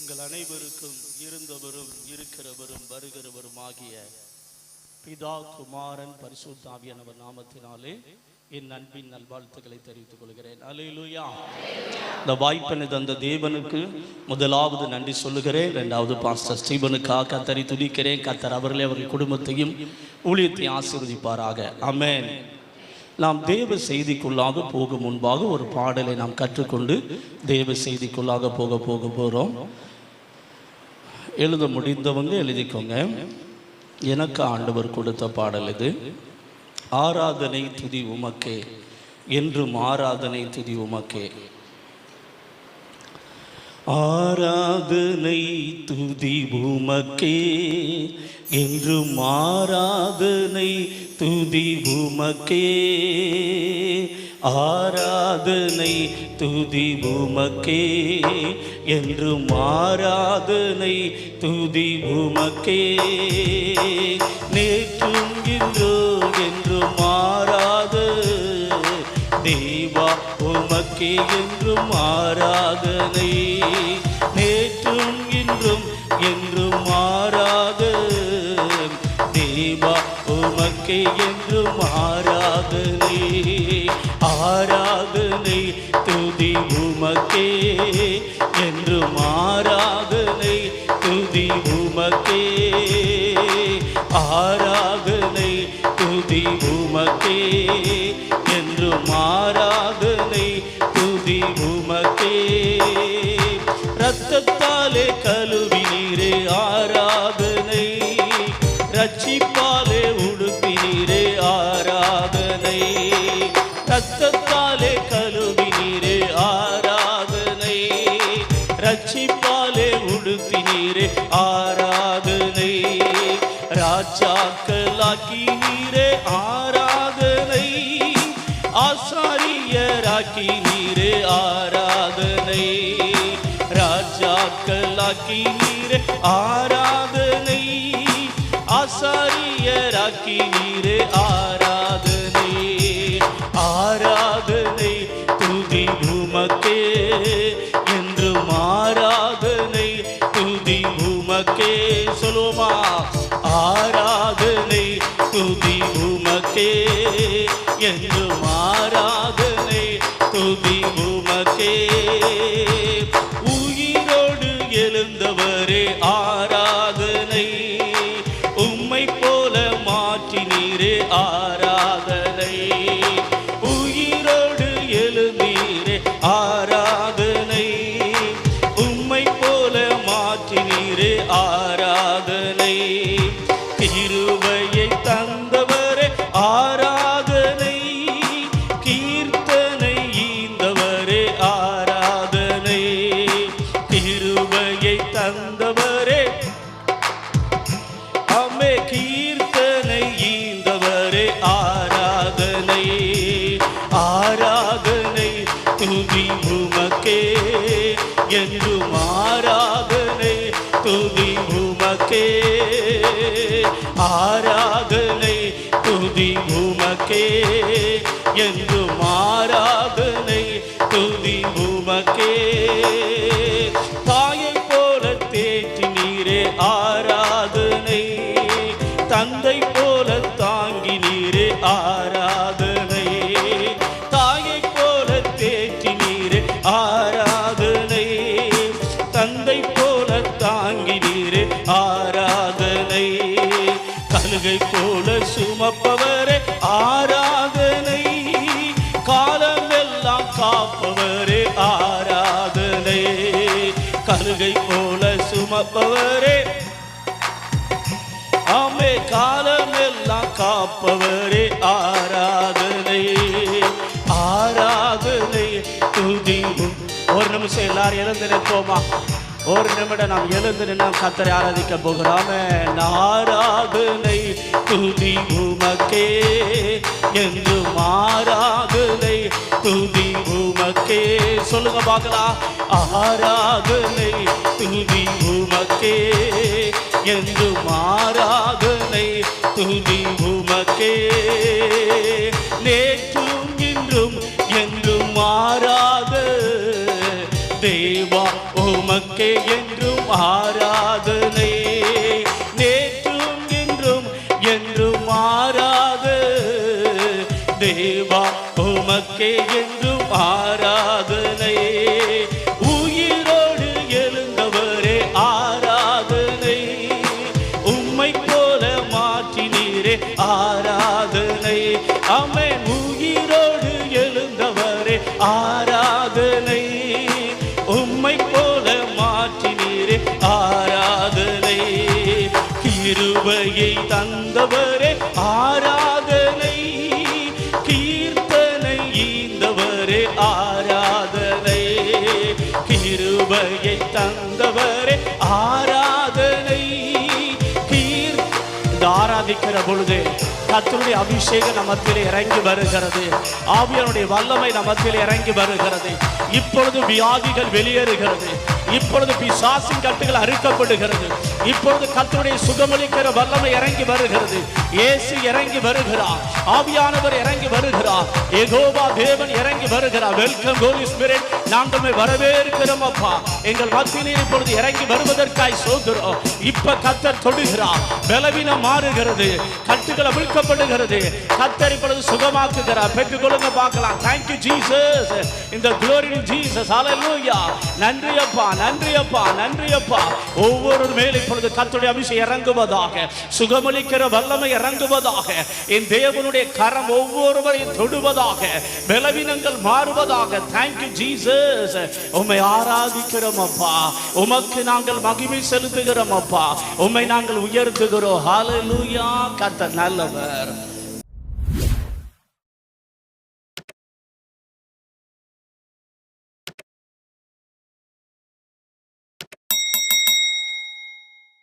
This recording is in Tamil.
உங்கள் அனைவருக்கும் இருந்தவரும் இருக்கிறவரும் வருகிறவரும் ஆகிய பிதா குமாரன் பரிசுத்த ஆவியானவர் நாமத்தினாலே என் அன்பின் நல்வாழ்த்துக்களை தெரிவித்துக் கொள்கிறேன். அல்லேலூயா. இந்த வாய்ப்பினை தந்த தேவனுக்கு முதலாவது நன்றி சொல்லுகிறேன். இரண்டாவது பாஸ்டர் ஸ்டீபனுக்காக கத்தரை துதிக்கிறேன். கத்தர் அவர்களே அவர்கள் குடும்பத்தையும் ஊழியத்தையும் ஆசீர்வதிப்பாராக. ஆமென். நாம் தேவ செய்திக்குள்ளாக போகும் முன்பாக ஒரு பாடலை நாம் கற்றுக்கொண்டு தேவ செய்திக்குள்ளாக போக போகிறோம். எழுத முடிந்தவங்க எழுதிக்கோங்க. எனக்கு ஆண்டவர் கொடுத்த பாடல் இது. ஆராதனை துதி உமக்கே, என்றும் ஆராதனை துதி உமக்கே. ஆராதனை துதி உமக்கே, என்றும் ஆராதனை துதி உமக்கே. ஆராதனை துதி உமக்கே, என்றும் ஆராதனை துதி உமக்கே. நேற்றும் இன்றும் என்றும் ஆராத தேவா உமக்கே, என்றும் ஆராதனை. நேற்றும் இன்றும் என்றும் ஆராத தேவா உமக்கே, என்றும் ஆராதனை. ஆராதனை துதி உமக்கே, என்றும் ஆராதனை துதி உமக்கே. ஆராதனை துதி உமக்கே, என்றும் ஆராதனை துதி உமக்கே. இரத்தத்தாலே கழுவினீரே ஆராதனை, ரட்சிப்பாலே உடுத்தினீரே ஆராதனை. இரத்தத்தாலே கழுவினீரே ஆராதனை, ரட்சிப்பாலே உடுத்தினீரே ஆராதனை. ராஜாக்களாக்கினீரே ஆராதனை, ஆசாரியராக்கினீரே ஆராதனை. ராஜாக்களாக்கினீரே ஆராதனை, ஆசாரியராக்கினீரே ஆராதனை. ஆராதனை துதி உமக்கே, என்றும் ஆராதனை துதி உமக்கே. சொல்லுமா, ஆராதனை துதி உமக்கே, என்றும் ஆராதனை துதி உமக்கே. உயிரோடு எழுந்தவரே ஆராதனை, உம்மை போல மாற்றினீரே ஆராதனை. உயிரோடு எழுந்தீரே ஆராதனை, உம்மை போல மாற்றினீரே ஆராதனை. கிருபையை தந்தவரே ஆராதனை, கீர்த்தனை ஈந்தவரே ஆராதனை. கிருபையை தந்தவரே அம்மே, கீர்த்தனை ஈந்தவரே ஆராதனை. ஆராதனை துதி உமக்கே, என்றும் ஆராதனை துதி உமக்கே. ஆராதனை துதி உமக்கே, என்றும் ஆராதனை துதி உமக்கே. தாயை போல தேற்றினீரே ஆராதனை, தந்தை போல தாங்கினீரே ஆராதனை. தாயை போல தேற்றினீரே ஆராதனை, தந்தை போல தாங்கினீரே ஆராதனை. கழுகை போல சுமப்பவரே ஆராதனை, காலமெல்லாம் காப்பவரே ஆராதனை. கழுகை போல சுமப்பவரே ஆமே, காலமெல்லாம் காப்பவரே ஆராதனை. ஆராதனை துதி. ஒரு நிமிஷம் எல்லாரும் எழுந்து நிற்போமா? ஒரு நிமிடம் நாம் எழுந்து நின்று கர்த்தரை ஆராதிக்க போகிறோம். ஆராதனை துதி உமக்கே, என்றும் ஆராதனை துதி உமக்கே. சொல்லுங்க பார்க்கலாம். ஆராதனை துதி உமக்கே, என்றும் ஆராதனை துதி உமக்கே. நேற்றும் இன்றும் என்றும் ஆராத தேவா உமக்கே என்றும் ஆராதனை, நேற்றும் என்றும் என்றும் மாறாத தேவா உமக்கே என்றும் ஆராதனை. உயிரோடு எழுந்தவரே ஆராதனை, உம்மை போல மாற்றினீரே ஆராதனை. ஆமென். உயிரோடு எழுந்தவரே ஆராதனை, உம்மை போல மாற்றினீரே ஆராதனை. கிருபையை தந்தவரே ஆராதனை, கீர்த்தனை ஈந்தவரே ஆராதனை. கிருபையை தந்தவரே ஆராதனை. ஆராதிக்கிற பொழுது கர்த்தருடைய அபிஷேகம் நமத்திலே இறங்கி வருகிறது, ஆவியானுடைய வல்லமை நமத்திலே இறங்கி வருகிறது. இப்பொழுது வியாதிகள் வெளியேறுகிறது, இப்பொழுது பிசாசின் கட்டுகள் அறுக்கப்படுகிறது, இப்பொழுது கர்த்தருடைய சுகமளிக்கிற வல்லமை இறங்கி வருகிறது. இயேசு இறங்கி வருகிறார், ஆவியானவர் இறங்கி வருகிறார், யெகோவா தேவன் இறங்கி வருகிறார். Welcome holy spirit. நாங்கள் வரவேற்கிறோம் அப்பா. எங்கள் மத்தியிலே இப்பொழுது இறங்கி வருவதற்காய் சோதரோம். இப்ப கர்த்தர் தொடுகிறார், பலவீனம் மாறுகிறது, கட்டுகள் அவிழ்க்கப்படுகிறது. கர்த்தர் இப்பொழுது சுகமாக்குகிறார். பெற்றுக்கொள்ளுங்க பார்க்கலாம். Thank you Jesus. In the glory of Jesus. Hallelujah. நன்றி அப்பா, நன்றி அப்பா, நன்றி அப்பா. ஒவ்வொரு மேல் இப்பொழுது கர்த்தருடைய அபிஷேகம் இறங்குவதாக, சுகமளிக்கிற வல்லமை இறங்குவதாக, என் தேவனுடைய கரம் ஒவ்வொருவரையும் தொடுவதாக, பலவீனங்கள் மாறுவதாக. Thank you Jesus. உம்மை ஆராதிக்கிறோம் அப்பா, உமக்கு நாங்கள் மகிமை செலுத்துகிறோம் அப்பா, உம்மை நாங்கள் உயர்த்துகிறோம். ஹalleluya. கர்த்தர் நல்லவர்.